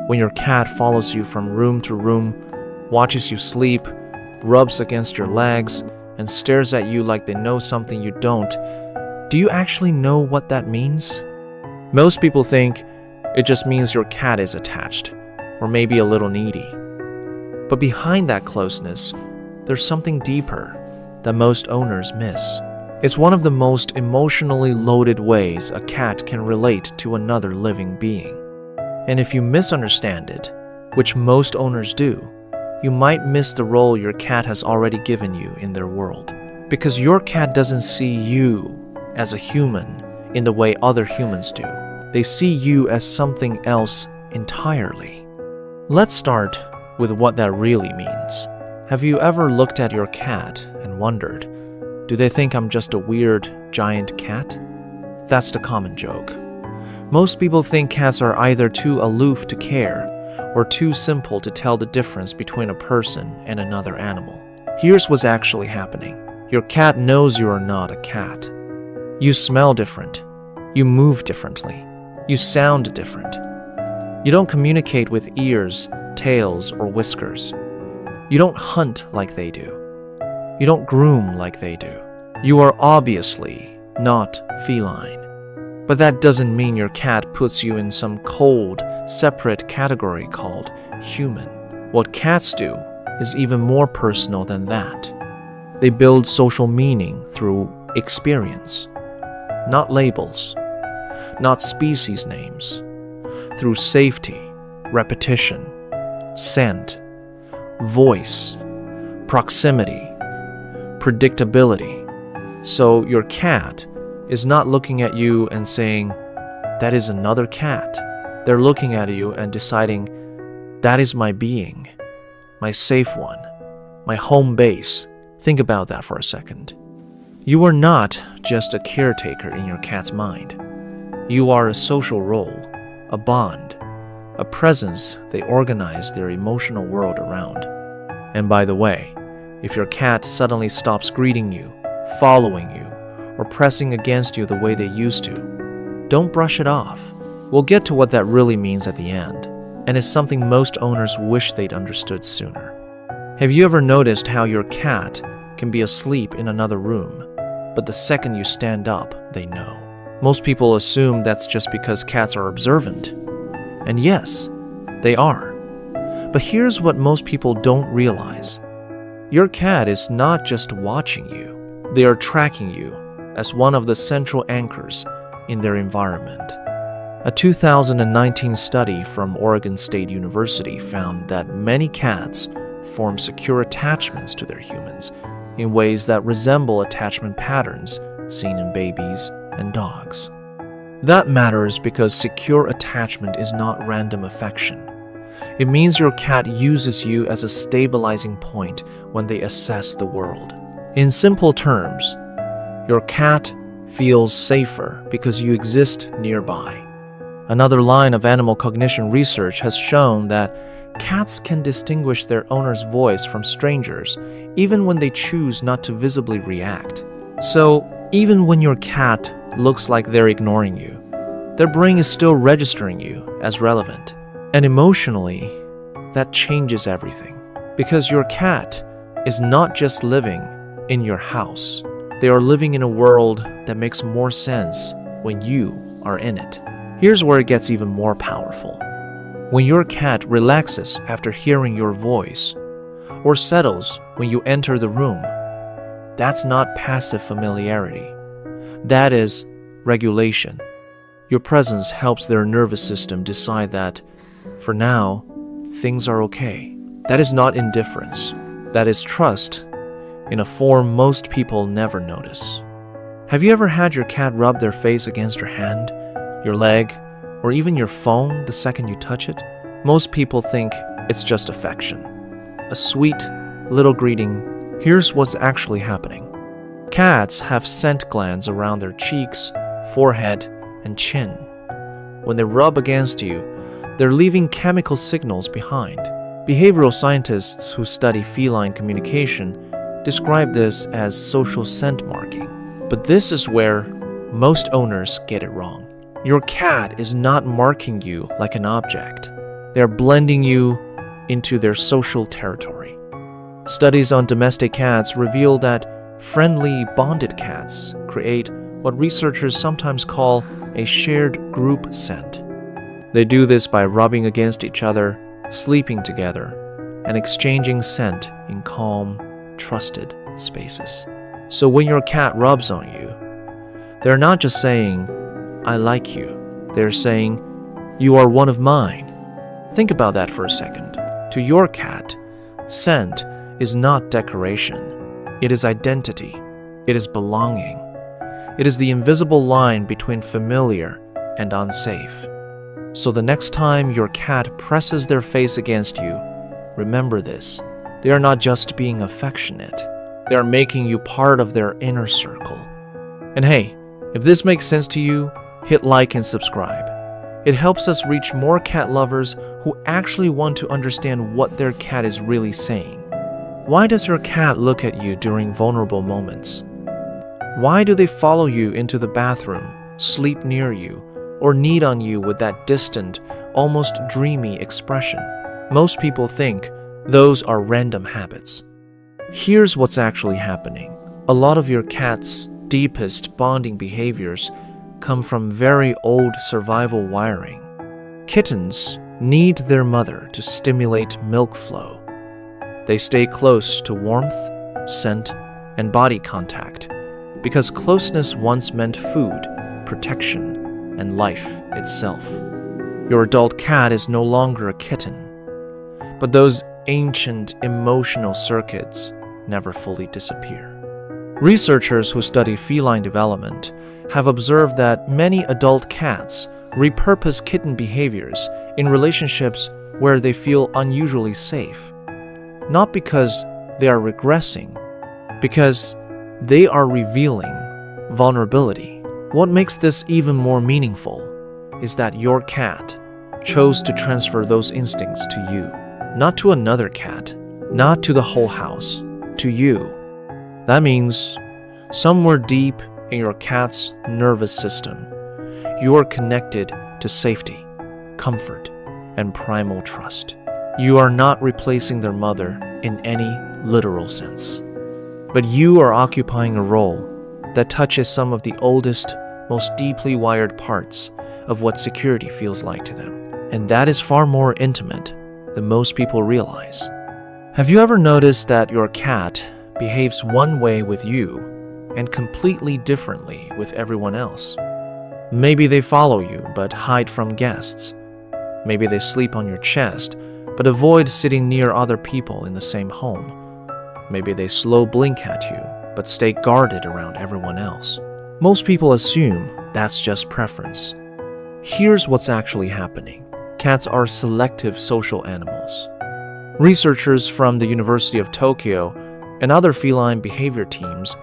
When your cat follows you from room to room, watches you sleep, rubs against your legs, and stares at you like they know something you don't, do you actually know what that means? Most people think it just means your cat is attached, or maybe a little needy. But behind that closeness, there's something deeper that most owners miss. It's one of the most emotionally loaded ways a cat can relate to another living being. And if you misunderstand it, which most owners do, you might miss the role your cat has already given you in their world. Because your cat doesn't see you as a human in the way other humans do. They see you as something else entirely. Let's start with what that really means. Have you ever looked at your cat and wondered, do they think I'm just a weird, giant cat? That's the common joke. Most people think cats are either too aloof to care or too simple to tell the difference between a person and another animal. Here's what's actually happening. Your cat knows you are not a cat. You smell different. You move differently. You sound different. You don't communicate with ears, tails, or whiskers. You don't hunt like they do. You don't groom like they do. You are obviously not feline. But that doesn't mean your cat puts you in some cold, separate category called human. What cats do is even more personal than that. They build social meaning through experience, not labels, not species names, through safety, repetition, scent, voice, proximity, predictability. So your cat is not looking at you and saying, that is another cat. They're looking at you and deciding, that is my being, my safe one, my home base. Think about that for a second. You are not just a caretaker in your cat's mind. You are a social role, a bond, a presence they organize their emotional world around. And by the way, if your cat suddenly stops greeting you, following you, or pressing against you the way they used to, don't brush it off. We'll get to what that really means at the end, and it's something most owners wish they'd understood sooner. Have you ever noticed how your cat can be asleep in another room, but the second you stand up, they know? Most people assume that's just because cats are observant. And yes, they are. But here's what most people don't realize. Your cat is not just watching you. They are tracking you as one of the central anchors in their environment. A 2019 study from Oregon State University found that many cats form secure attachments to their humans in ways that resemble attachment patterns seen in babies and dogs. That matters because secure attachment is not random affection. It means your cat uses you as a stabilizing point when they assess the world. In simple terms, your cat feels safer because you exist nearby. Another line of animal cognition research has shown that cats can distinguish their owner's voice from strangers even when they choose not to visibly react. So, even when your cat looks like they're ignoring you, their brain is still registering you as relevant. And emotionally, that changes everything. Because your cat is not just living in your house. They are living in a world that makes more sense when you are in it. Here's where it gets even more powerful. When your cat relaxes after hearing your voice, or settles when you enter the room, that's not passive familiarity. That is regulation. Your presence helps their nervous system decide that, for now, things are okay. That is not indifference. That is trust in a form most people never notice. Have you ever had your cat rub their face against your hand, your leg, or even your phone the second you touch it? Most people think it's just affection. A sweet little greeting. Here's what's actually happening. Cats have scent glands around their cheeks, forehead, and chin. When they rub against you, they're leaving chemical signals behind. Behavioral scientists who study feline communication describe this as social scent marking. But this is where most owners get it wrong. Your cat is not marking you like an object. They are blending you into their social territory. Studies on domestic cats reveal that friendly, bonded cats create what researchers sometimes call a shared group scent. They do this by rubbing against each other, sleeping together, and exchanging scent in calm, trusted spaces. So when your cat rubs on you, they're not just saying, "I like you." They're saying, "You are one of mine." Think about that for a second. To your cat, scent is not decoration. It is identity. It is belonging. It is the invisible line between familiar and unsafe. So the next time your cat presses their face against you, remember this. They are not just being affectionate. They are making you part of their inner circle. And hey, if this makes sense to you, hit like and subscribe. It helps us reach more cat lovers who actually want to understand what their cat is really saying. Why does your cat look at you during vulnerable moments? Why do they follow you into the bathroom, sleep near you, or knead on you with that distant, almost dreamy expression? Most people think those are random habits. Here's what's actually happening. A lot of your cat's deepest bonding behaviors come from very old survival wiring. Kittens need their mother to stimulate milk flow. They stay close to warmth, scent, and body contact because closeness once meant food, protection, and life itself. Your adult cat is no longer a kitten, but those ancient emotional circuits never fully disappear. Researchers who study feline development have observed that many adult cats repurpose kitten behaviors in relationships where they feel unusually safe. Not because they are regressing, because they are revealing vulnerability. What makes this even more meaningful is that your cat chose to transfer those instincts to you, not to another cat, not to the whole house, to you. That means somewhere deep in your cat's nervous system, you are connected to safety, comfort, and primal trust. You are not replacing their mother in any literal sense, but you are occupying a role that touches some of the oldest, most deeply wired parts of what security feels like to them. And that is far more intimate than most people realize. Have you ever noticed that your cat behaves one way with you and completely differently with everyone else? Maybe they follow you but hide from guests. Maybe they sleep on your chest but avoid sitting near other people in the same home. Maybe they slow blink at you but stay guarded around everyone else. Most people assume that's just preference. Here's what's actually happening. Cats are selective social animals. Researchers from the University of Tokyo and other feline behavior teams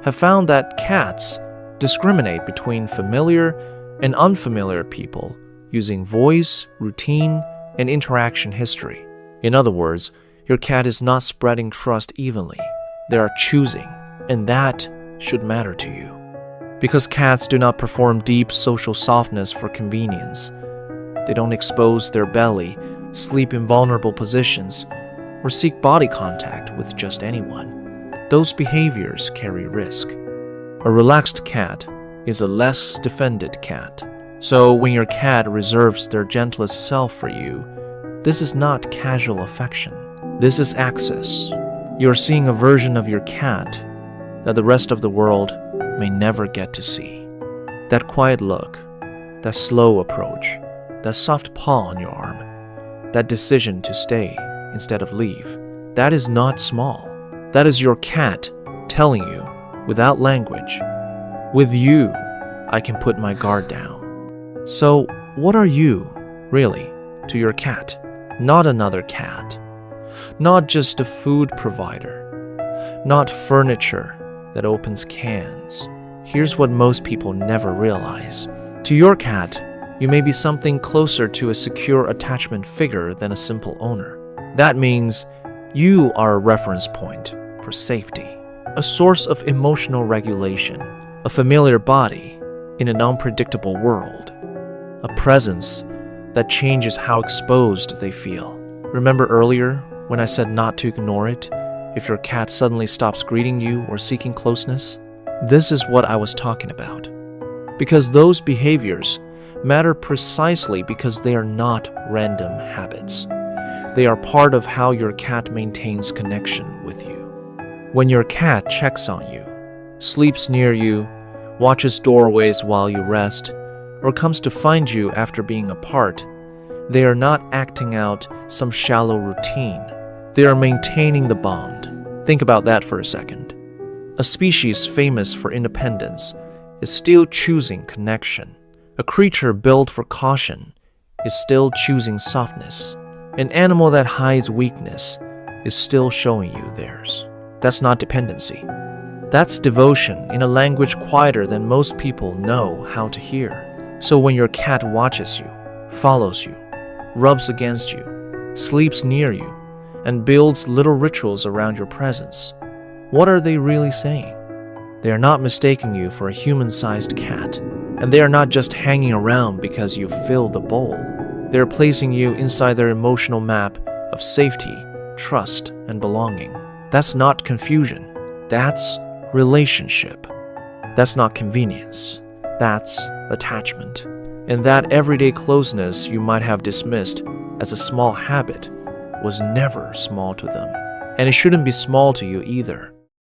have found that cats discriminate between familiar and unfamiliar people using voice, routine, and interaction history. In other words, your cat is not spreading trust evenly. They are choosing, and that should matter to you. Because cats do not perform deep social softness for convenience. They don't expose their belly, sleep in vulnerable positions, or seek body contact with just anyone. Those behaviors carry risk. A relaxed cat is a less defended cat. So when your cat reserves their gentlest self for you, this is not casual affection. This is access. You're seeing a version of your cat that the rest of the world may never get to see. That quiet look, that slow approach, that soft paw on your arm, that decision to stay instead of leave, that is not small. That is your cat telling you, without language, with you, I can put my guard down. So, what are you, really, to your cat? Not another cat. Not just a food provider. Not furniture that opens cans. Here's what most people never realize. To your cat, you may be something closer to a secure attachment figure than a simple owner. That means you are a reference point for safety, a source of emotional regulation, a familiar body in an unpredictable world, a presence that changes how exposed they feel. Remember earlier when I said not to ignore it if your cat suddenly stops greeting you or seeking closeness? This is what I was talking about. Because those behaviors matter precisely because they are not random habits. They are part of how your cat maintains connection with you. When your cat checks on you, sleeps near you, watches doorways while you rest, or comes to find you after being apart, they are not acting out some shallow routine. They are maintaining the bond. Think about that for a second. A species famous for independence is still choosing connection. A creature built for caution is still choosing softness. An animal that hides weakness is still showing you theirs. That's not dependency. That's devotion in a language quieter than most people know how to hear. So when your cat watches you, follows you, rubs against you, sleeps near you, and builds little rituals around your presence, what are they really saying? They are not mistaking you for a human-sized cat, and they are not just hanging around because you fill the bowl. They are placing you inside their emotional map of safety, trust, and belonging. That's not confusion. That's relationship. That's not convenience. That's attachment. And that everyday closeness you might have dismissed as a small habit was never small to them. And it shouldn't be small to you either.